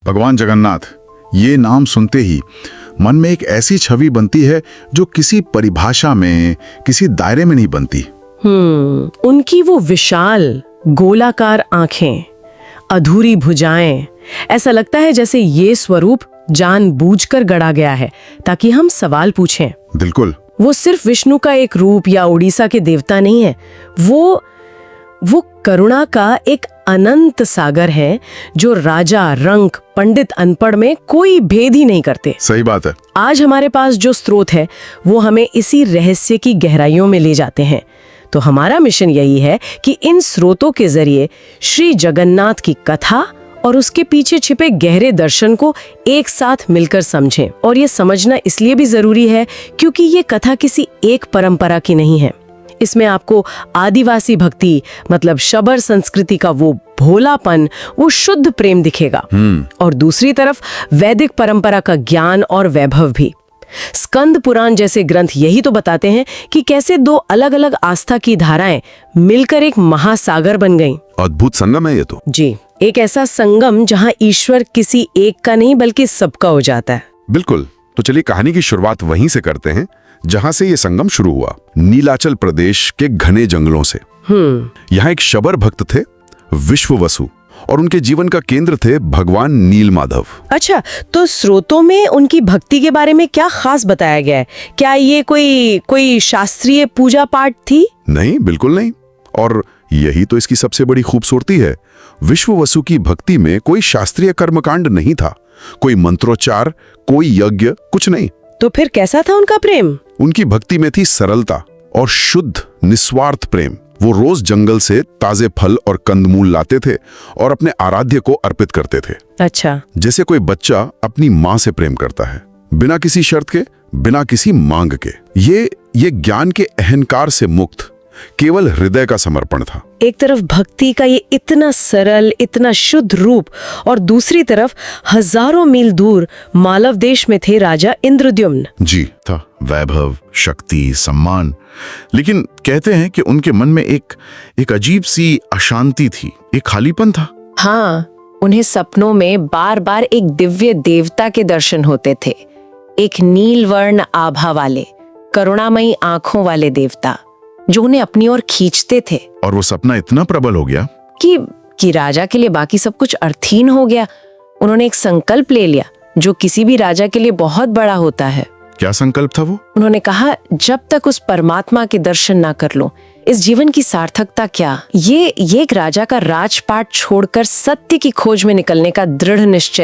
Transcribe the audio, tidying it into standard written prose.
भगवान जगन्नाथ, ये नाम सुनते ही मन में एक ऐसी छवि बनती है जो किसी परिभाषा में, किसी दायरे में नहीं बनती। उनकी वो विशाल गोलाकार आंखें, अधूरी भुजाएं, ऐसा लगता है जैसे ये स्वरूप जानबूझकर गढ़ा गया है ताकि हम सवाल पूछें। बिल्कुल। वो सिर्फ विष्णु का एक रूप या उड़ीसा के देवता नहीं है, वो करुणा का एक अनंत सागर है जो राजा, रंक, पंडित, अनपढ़ में कोई भेद ही नहीं करते। सही बात है। आज हमारे पास जो स्रोत है वो हमें इसी रहस्य की गहराइयों में ले जाते हैं। तो हमारा मिशन यही है कि इन स्रोतों के जरिए श्री जगन्नाथ की कथा और उसके पीछे छिपे गहरे दर्शन को एक साथ मिलकर समझें। और ये समझना इसलिए भी जरूरी है क्योंकि ये कथा किसी एक परंपरा की नहीं है। इसमें आपको आदिवासी भक्ति, मतलब शबर संस्कृति का वो भोलापन, वो शुद्ध प्रेम दिखेगा, और दूसरी तरफ वैदिक परंपरा का ज्ञान और वैभव भी। स्कंद पुराण जैसे ग्रंथ यही तो बताते हैं कि कैसे दो अलग अलग आस्था की धाराएं मिलकर एक महासागर बन गईं। अद्भुत संगम है ये तो। जी, एक ऐसा संगम जहां ईश्वर किसी एक का नहीं बल्कि सबका हो जाता है। बिल्कुल। तो चलिए कहानी की शुरुआत वहीं से करते हैं जहां से ये संगम शुरू हुआ, नीलाचल प्रदेश के घने जंगलों से। यहाँ एक शबर भक्त थे, विश्ववसु, और उनके जीवन का केंद्र थे भगवान नीलमाधव। अच्छा, तो स्रोतों में उनकी भक्ति के बारे में क्या खास बताया गया है? क्या ये कोई शास्त्रीय पूजा पाठ थी? नहीं, बिल्कुल नहीं। और यही तो इसकी सबसे बड़ी खूबसूरती है। विश्ववसु की भक्ति में कोई शास्त्रीय कर्मकांड नहीं था, कोई मंत्रोच्चार, कोई यज्ञ, कुछ नहीं। तो फिर कैसा था उनका प्रेम? उनकी भक्ति में थी सरलता और शुद्ध निस्वार्थ प्रेम। वो रोज जंगल से ताजे फल और कंदमूल लाते थे और अपने आराध्य को अर्पित करते थे। अच्छा। जैसे कोई बच्चा अपनी माँ से प्रेम करता है, बिना किसी शर्त के, बिना किसी मांग के। ये ज्ञान के अहंकार से मुक्त केवल हृदय का समर्पण था। एक तरफ भक्ति का ये इतना सरल, इतना शुद्ध रूप, और दूसरी तरफ हजारों मील दूर मालव देश में थे राजा इंद्रद्युम्न। जी, था वैभव, शक्ति, सम्मान, लेकिन कहते हैं कि उनके मन में एक अजीब सी अशांति थी, एक खालीपन था। हाँ, उन्हें सपनों में बार बार एक दिव्य देवता के दर्शन होते थे, एक नीलवर्ण आभा वाले, करुणामयी आंखों वाले देवता जो उन्हें अपनी ओर खींचते थे। और वो सपना इतना प्रबल हो गया कि राजा के लिए बाकी सब कुछ अर्थहीन हो गया। उन्होंने एक संकल्प ले लिया जो किसी भी राजा के लिए बहुत बड़ा होता है। क्या संकल्प था वो? उन्होंने कहा, जब तक उस परमात्मा के दर्शन ना कर लो, इस जीवन की सार्थकता क्या। ये एक राजा का राजपाट छोड़कर सत्य की खोज में निकलने का दृढ़ निश्चय